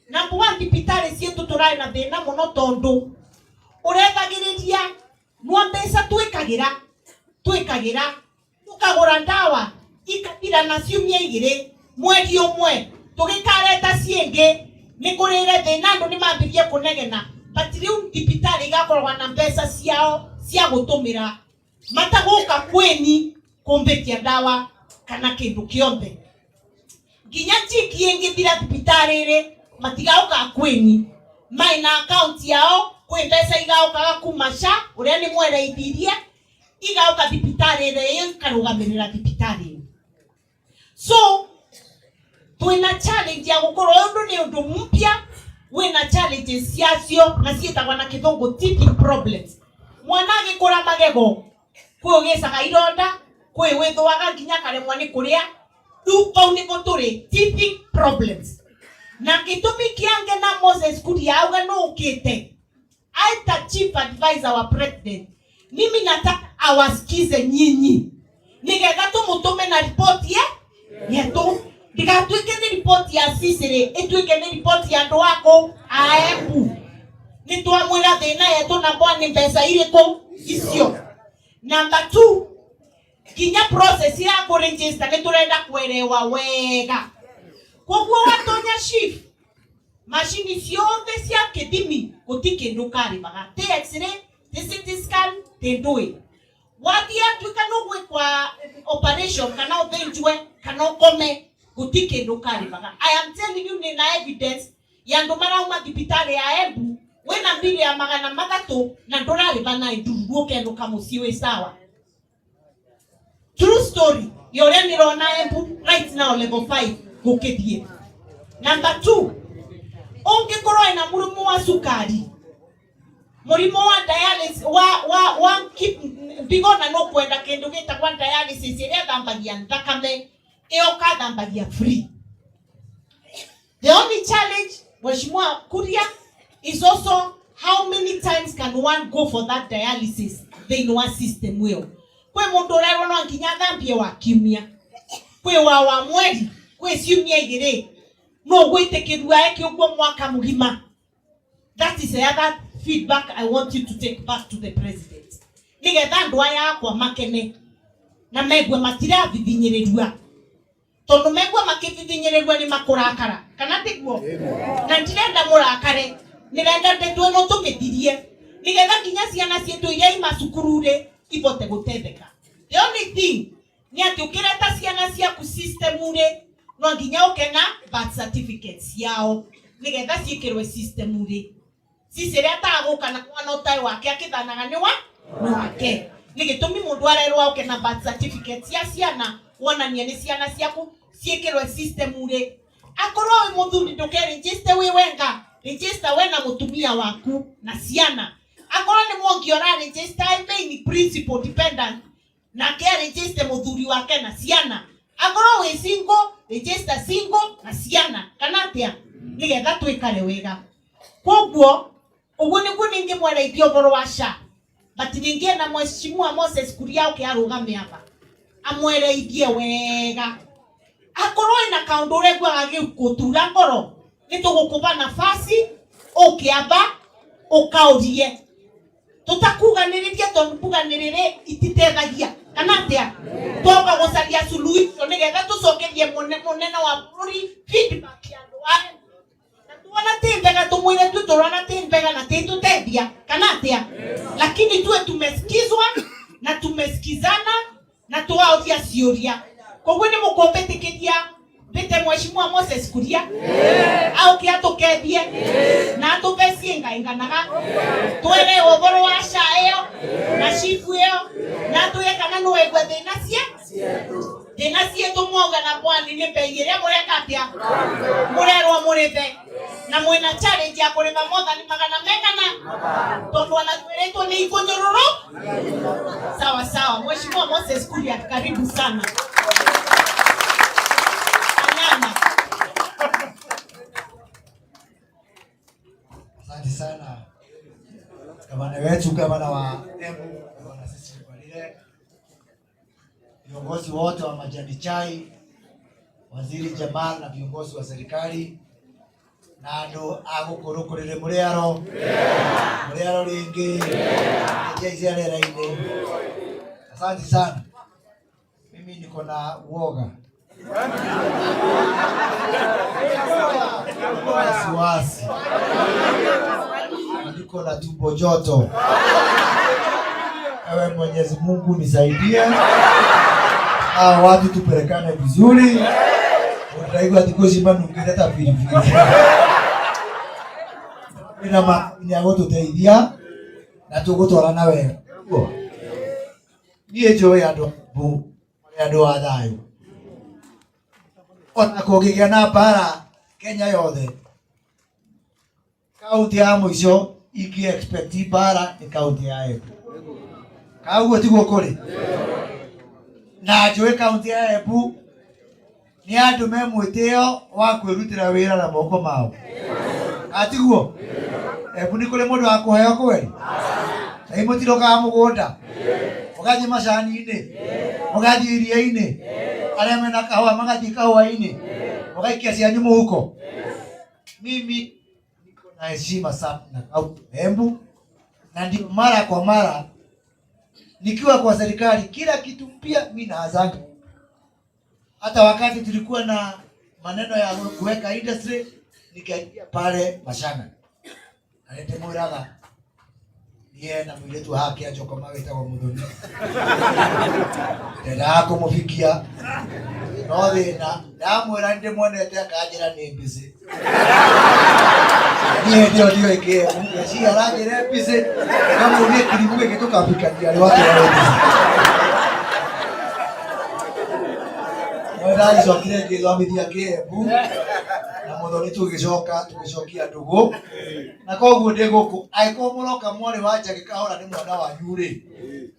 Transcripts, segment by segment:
Number one, thibitari cietu turai na thina muno tondu urethagiriria nwa mbeca twikagira tukagura ndawa ikathira na ciumia 2 mweri umwe tugikareta ciengi ni kurire thina andu ni mambirie kunegena but riu thibitari igakorwa na mbeca ciao cia gutumira mataguka kweni kumbitia ndawa kana kindu kionthe nginya chiki ingithira thibitari ri matigauka kweni maina account yao kwe mbeca igauka kumasha uria ni mwereithirie igauka thibitari ri ikarugamirira thibitari. So twina challenge ya gukorwo undu ni undu mpya wina challenges ciacio na cietagwa na kithungu teething problems. Mwana agikura magego kwe ugicaga ironda kwe withwaga nginya karemwa ni kuria du pau ni guturi teething problems. Na gitumi kiange na Moses Kuria auga no ukite aita chief advisor wa president mimi nataka awasikize nyinyi nigetha tumutume na report yetu ndigatuike ni report ya Sisiri ituike ni report ya ndo wako aebu nitwamwira thina yetu na bwani mbeca iriko icio. Number 2 kinya process ya ku register niturenda kuelewa wega koguo watonya chief machine ciothe cia kithimi gutikindu karibaga te x-ray te CT scan te ndui wathia tuika no gwikwa operation kana uthinjwe kana ukome gutikindu karibaga. I am telling you nina evidence ya ndo marauma thibitari ya Embu wena mbili ya 300 na ndorari bana iduru kendo kamusiwe sawa. True story yore nirona Embu right now level 5 gukithie. Number 2 ongekoro ina murimu wa sukari murimu wa dialysis wa keep bigona no kwenda kendo gita kwa dialysis ile dambagia ndakame eo ka dambagia free. The only challenge Mheshimiwa Kuria is also how many times can one go for that dialysis they know a system will kwe mundu rero no nginya thambie wa kiumia kwe wa mweri kwe ciumia 2 no gwitikirua eki ugwo mwaka mugima. That is the other feedback I want you to take back to the president. Nigetha ndwa yakwa makene na megwe matira vithinyirerua tondu megwe makivithinyirerua ni makurakara kana tiguo na ndirenda murakare nirenda ndetwe no tumithirie nigetha nginya ciana cietu iria imacukuru ri ibote gutetheka. The only thing ni ati ukireta ciana ciaku system ri no nginya ukena birth certificates yao nigetha ciikirwe system ri Sisiri ataguka na mwana utai wake akithanaga ni wake nigitumi mundu arerwa ukena birth certificates ya ciana wonania ni ciana ciaku ciikirwe system ri akorwo wi muthuri nduke register wi wenga register we na mutumia waku na ciana akorwo ni mongiora register main principal dependent na ke register muthuri wake na ciana akorwo wi single register single na ciana kana atia nigetha twikare wega. Koguo uguo niguo ningi mwereithio boro wa SHA but ningie na Mheshimiwa Moses Kuria uke arugame hapa amwereithie wega akorwo ina kaundu regwa agikutura ngoro nitugukuba nafasi ukiamba ukaurie tutakuganiriria tondu kuganirire ititethagia kana atia toka gucaria suluhisho nigetha tucokerie munene wa buri feedback ya ndware na tuona tembega tumwire tutorana tembega na tetutethia kana atia lakini tuwe tumesikizwa na tumesikizana na tuwaothia ciuria koguo ni mukombetikiria bite Mheshimiwa Moses Kuria au kiatukethie na atubesie ngainganaga twere oboro wa SHA eo na shifu eo na tuye kana no egwe thina cie tumwoga na bwani ni mbeire mureka atia murerwa murithe na mwina challenge ya kurima motha ni 200 tondu anatweretwo ni ikunyororo sawa sawa. Mheshimiwa Moses Kuria karibu sana. Asante sana gavana wetu, gavana wa Embu, gavana Sisiri Mbarire, viongozi wote wa majani chai, waziri Jamal na viongozi wa serikali na na andu agukurukurire muriaro ringi jeje rera-ini. Asante sana. Mimi niko na uoga, wasiwasi, niko na tumbo joto. Ewe Mwenyezi Mungu nisaidie, watu tupelekane vizuri. Unataka tikoshima nukileta pilipili ina nyagoto teithia na tugutwarana wega. Niĩ njũĩ andũ a thayũ, ona kũngĩgĩa na mbara Kenya yothe, kaunti ya mũico ingĩ-expect mbara nĩ kaunti ya Embu. Kaguo tiguo kũrĩ? Na njũĩ kaunti ya Embu nĩ andũ me mwĩtĩo wa kwĩrutĩra wĩra na moko mao. Atiguo? Embu nĩ kũrĩ mũndũ wa kũheo kweri? Na imũtirokaga mũgũnda mũgathiĩ macani-inĩ, mũgathiĩ iria-inĩ, arĩa mena kahũa magathiĩ kahũa-inĩ, mũgaikia cianyu mũhuko. Mimi niko na heshima sana na kaunti ya Embu, na ndio mara kwa mara nikiwa kwa serikali kila kitu mpya mimi naanza. Hata wakati tulikuwa na maneno ya kuweka industry, nikaingia pale Mashanga. Alete Muraga yeye na mwiletu haki achoka maweta wa Muthoni. Ndenda kumufikia. No thina ndamwira ndi monete akajira ni busy. Niye ndio ike mungu ya aragire busy. Kama ule kilibuke kitoka Afrika ndio watu wa Mwendani sokire ngithomithia Kiembu na Muthoni tugicokia ndugu na koguo ndi guku aiko muroka mwari wa Njagi Kahora ni mwana wa nyuri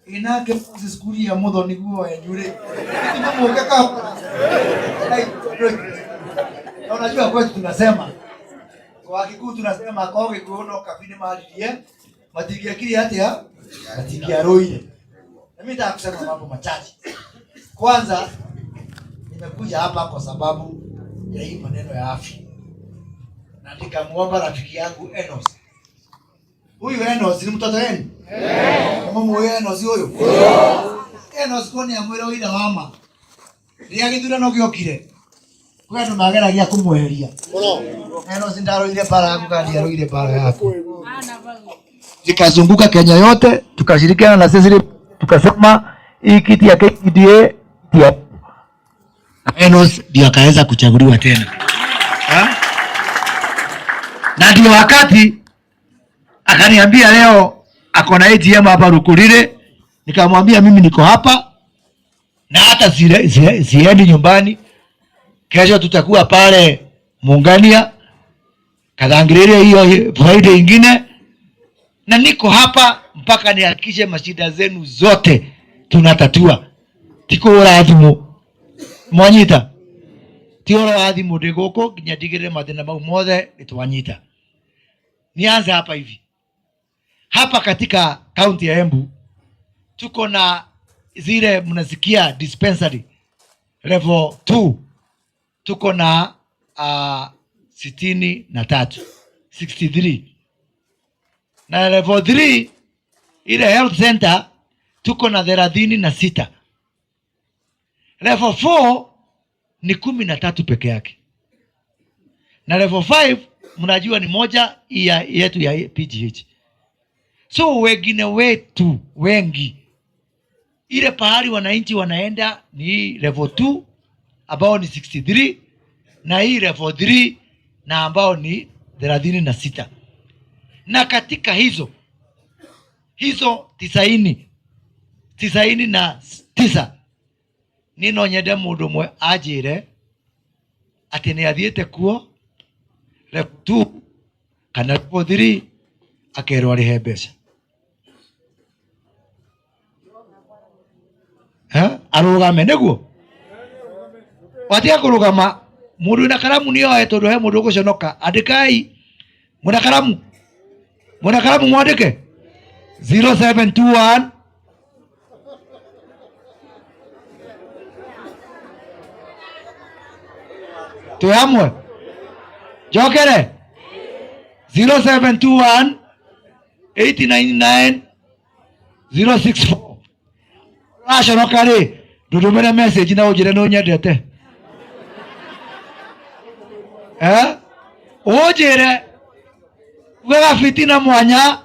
inake skuli ya Muthoni guo ya nyuri ni muke Kahora. Na unajua kwetu tunasema kwa Kikuyu tunasema koge kuono kabini malilie matigia kile atia matigia roile. Mimi nataka kusema mambo machache. Kwanza nimekuja hapa kwa sababu ya hii maneno ya afya. Na nikamuomba rafiki yangu Enos. Huyu Enos ni mtoto wenu? Kama mwe Enos huyu? Enos koni ya mwira wira wama. Ria githurano giokire. Kwa ndo mageragia kumweheria. Enos ndaro ile para yako kandi ya ile para yako. Tukazunguka Kenya yote, tukashirikiana na sisi tukasema hii kiti ya KDA pia Enos ndio akaweza kuchaguliwa tena. Na ndio wakati akaniambia leo ako na ATM hapa Rukurire, nikamwambia mimi niko hapa na hata siendi nyumbani. Kesho tutakuwa pale Muungania Kadangirire hiyo Friday ingine, na niko hapa mpaka nihakikishe mashida zenu zote tunatatua. Tikora athimu mwanyita tioro athimu ndigoko nginya ndigire mathina mau mothe nitwanyita. Nianze hapa hivi. Hapa katika kaunti ya Embu tuko na zile mnasikia dispensary level 2 tuko na 63 na level 3 ile health center tuko na 36. Level 4 ni 13 peke yake. Na level 5 mnajua ni moja yetu ya PGH. So wengine wetu wengi ile pahali wananchi wanaenda ni level 2 ambao ni 63 na hii level 3 na ambao ni 36. Na katika hizo 99 nino nyende mundu mwe ajire ati ni athiete kuo level 2 kana level 3 akerwa rihe mbeca. Arugame niguo watia kurugama mundu na karamu niyo aeto he mundu guconoka andikai muna karamu mwandike 0721 tuamwe jokere 0721 899 064. Raconoka rĩ ndũndũmĩre message na ũnjĩre nĩ ũnyendete. Ũnjĩre wega fitina mwanya